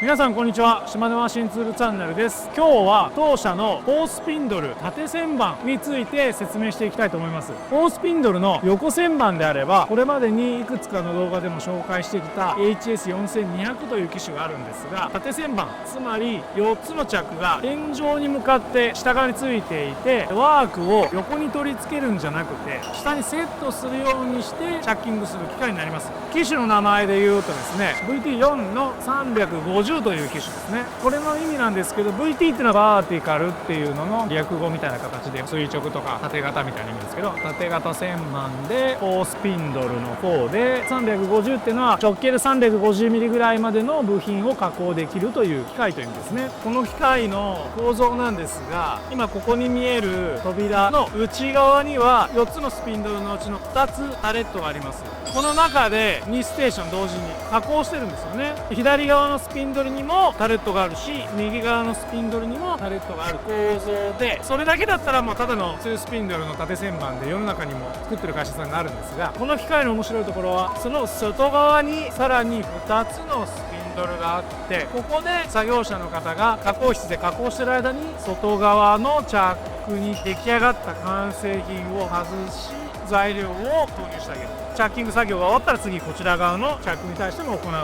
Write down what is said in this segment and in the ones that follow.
皆さんこんにちは。島根マシンツールチャンネルです。今日は当社の4スピンドル縦旋盤について説明していきたいと思います。4スピンドルの横旋盤であれば、これまでにいくつかの動画でも紹介してきた HS4200 という機種があるんですが、縦旋盤、つまり4つのチャックが天井に向かって下側についていて、ワークを横に取り付けるんじゃなくて下にセットするようにしてチャッキングする機械になります。機種の名前で言うとですね、 VT4 の350という機種ですね。これの意味なんですけど、 VT っていうのはバーティカルっていうのの略語みたいな形で、垂直とか縦型みたいな意味ですけど、縦型旋盤で4スピンドルの4で、350っていうのは直径で 350mm ぐらいまでの部品を加工できるという機械という意味ですね。この機械の構造なんですが、今ここに見える扉の内側には4つのスピンドルのうちの2つタレットがあります。この中で2ステーション同時に加工してるんですよね。左側のスピンドルにもタレットがあるし、右側のスピンドルにもタレットがある構造で、それだけだったらもうただの2スピンドルの縦旋盤で世の中にも作ってる会社さんがあるんですが、この機械の面白いところはその外側にさらに2つのスピンドルがあって、ここで作業者の方が加工室で加工してる間に外側のチャックに出来上がった完成品を外し、材料を投入してあげる。チャッキング作業が終わったら次こちら側のチャックに対しても行うという。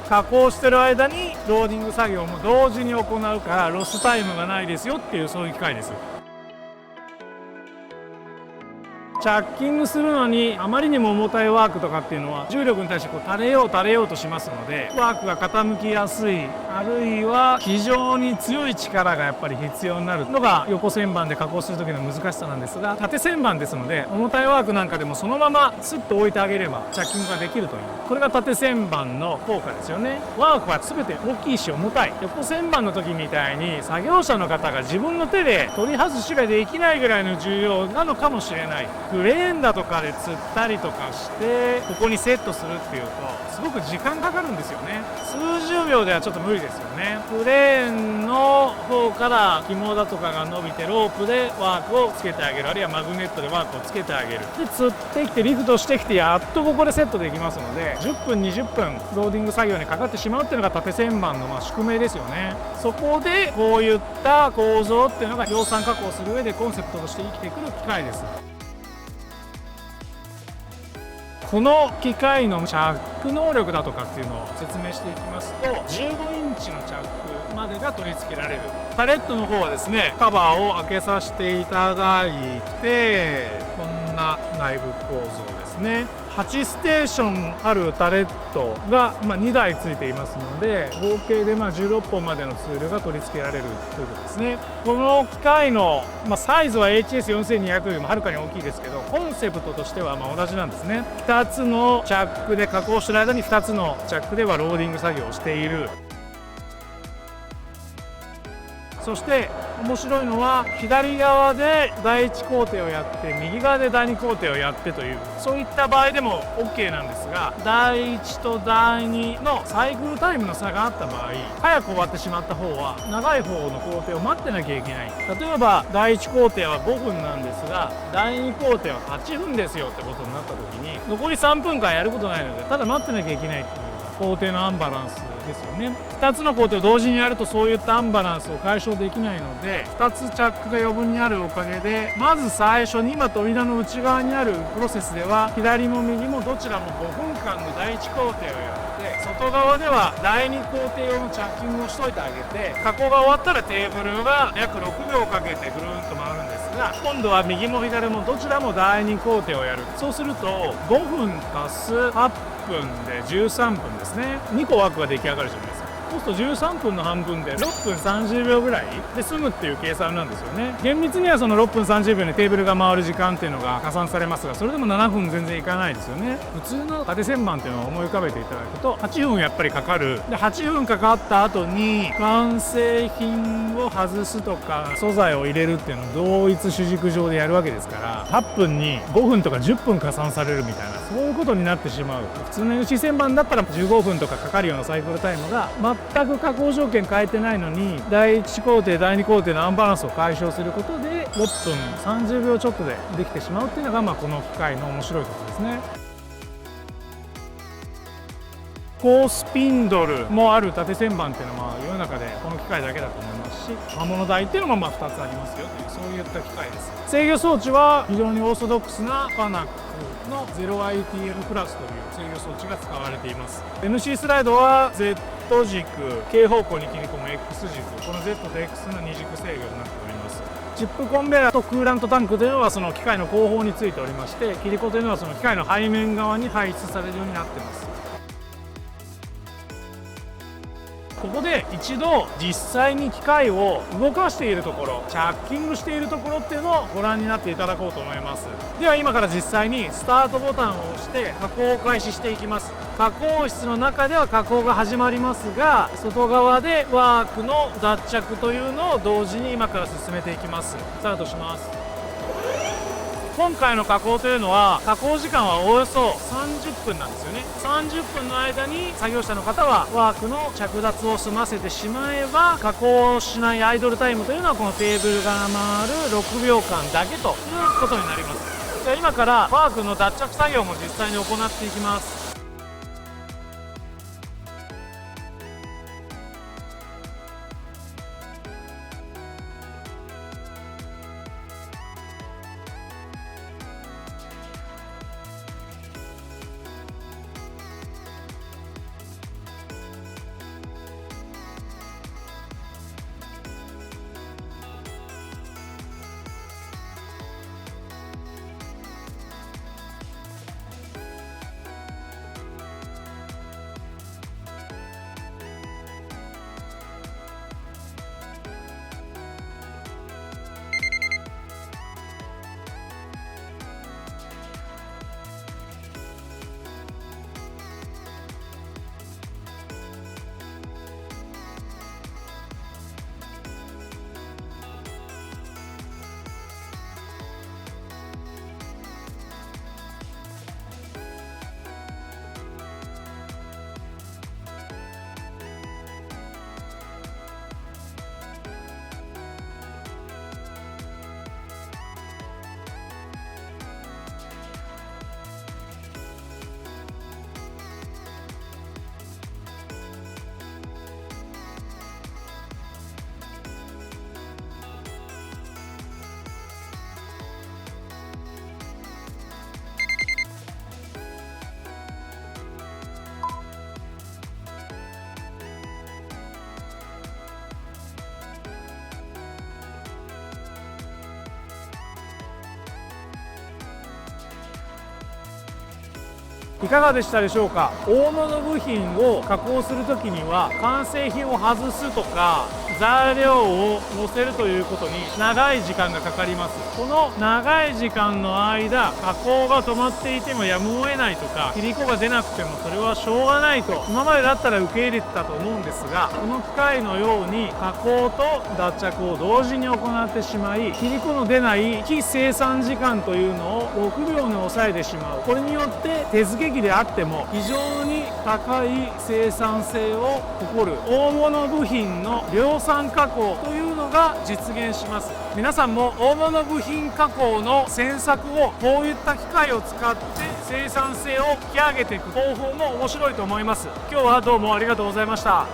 加工してる間にローディング作業も同時に行うからロスタイムがないですよっていう、そういう機械です。チャッキングするのにあまりにも重たいワークとかっていうのは重力に対して垂れようとしますので、ワークが傾きやすい、あるいは非常に強い力がやっぱり必要になるのが横旋盤で加工する時の難しさなんですが、縦旋盤ですので重たいワークなんかでもそのままスッと置いてあげればチャッキングができるという、これが縦旋盤の効果ですよね。ワークは全て大きいし重たい。横旋盤の時みたいに作業者の方が自分の手で取り外しができないぐらいの重要なのかもしれない。クレーンだとかで釣ったりとかしてここにセットするっていうとすごく時間かかるんですよね。数十秒ではちょっと無理ですよね。クレーンの方から紐だとかが伸びてロープでワークをつけてあげる、あるいはマグネットでワークをつけてあげる、で釣ってきてリフトしてきてやっとここでセットできますので、10分20分ローディング作業にかかってしまうっていうのが縦旋盤の宿命ですよね。そこでこういった構造っていうのが量産加工する上でコンセプトとして生きてくる機械です。この機械のチャック能力だとかっていうのを説明していきますと、15インチのチャックまでが取り付けられる。タレットの方はですね、カバーを開けさせていただいて、こんな内部構造ですね。8ステーションあるタレットが2台ついていますので、合計で16本までのツールが取り付けられるということですね。この機械のサイズは HS4200 よりもはるかに大きいですけど、コンセプトとしては同じなんですね。2つのチャックで加工している間に2つのチャックではローディング作業をしている。そして面白いのは左側で第1工程をやって右側で第2工程をやってという、そういった場合でも OK なんですが、第1と第2のサイクルタイムの差があった場合、早く終わってしまった方は長い方の工程を待ってなきゃいけない。例えば第1工程は5分なんですが第2工程は8分ですよってことになった時に、残り3分間やることないのでただ待ってなきゃいけないっていう工程のアンバランスですよね。2つの工程を同時にやるとそういったアンバランスを解消できないので、2つチャックが余分にあるおかげで、まず最初に今扉の内側にあるプロセスでは左も右もどちらも5分間の第1工程をやって、外側では第2工程用のチャッキングをしといてあげて、加工が終わったらテーブルが約6秒かけてぐるんと回るんですが、今度は右も左もどちらも第2工程をやる。そうすると5分足す8分で13分ですね。2個ワークが出来上がるじゃないですか。そうすると13分の半分で6分30秒ぐらいで済むっていう計算なんですよね。厳密にはその6分30秒にテーブルが回る時間っていうのが加算されますが、それでも7分全然いかないですよね。普通の縦旋盤っていうのを思い浮かべていただくと8分やっぱりかかる。で8分かかった後に完成品を外すとか素材を入れるっていうのを同一主軸上でやるわけですから、8分に5分とか10分加算されるみたいな、そういうことになってしまう。普通の UC 旋盤だったら15分とかかかるようなサイクルタイムが全く加工条件変えてないのに、第1工程第2工程のアンバランスを解消することで6分30秒ちょっとでできてしまうっていうのがこの機械の面白いところですね。工スピンドルもある縦旋盤っていうのは世の中でこの機械だけだと思いますし、刃物台っていうのも2つありますよという、そういった機械です。制御装置は非常にオーソドックスなファナックの 0ITM プラスという制御装置が使われています。 NC スライドは Z 軸、K 方向に切り込む X 軸、この Z と X の二軸制御になっております。チップコンベヤーとクーラントタンクというのはその機械の後方についておりまして、切り子というのはその機械の背面側に配置されるようになっています。ここで一度実際に機械を動かしているところ、チャッキングしているところっていうのをご覧になっていただこうと思います。では今から実際にスタートボタンを押して加工を開始していきます。加工室の中では加工が始まりますが、外側でワークの脱着というのを同時に今から進めていきます。スタートします。今回の加工というのは加工時間はおよそ30分なんですよね。30分の間に作業者の方はワークの着脱を済ませてしまえば、加工しないアイドルタイムというのはこのテーブルが回る6秒間だけということになります。では今からワークの脱着作業も実際に行っていきます。いかがでしたでしょうか。大物部品を加工するときには完成品を外すとか材料を乗せるということに長い時間がかかります。この長い時間の間、加工が止まっていてもやむを得ないとか、切り子が出なくてもそれはしょうがないと今までだったら受け入れてたと思うんですが、この機械のように加工と脱着を同時に行ってしまい、切り子の出ない非生産時間というのを6秒に抑えてしまう。これによって手付け機であっても非常に高い生産性を誇る大物部品の量産加工というのが実現します。皆さんも大物部品加工の選択をこういった機械を使って生産性を引き上げていく方法も面白いと思います。今日はどうもありがとうございました。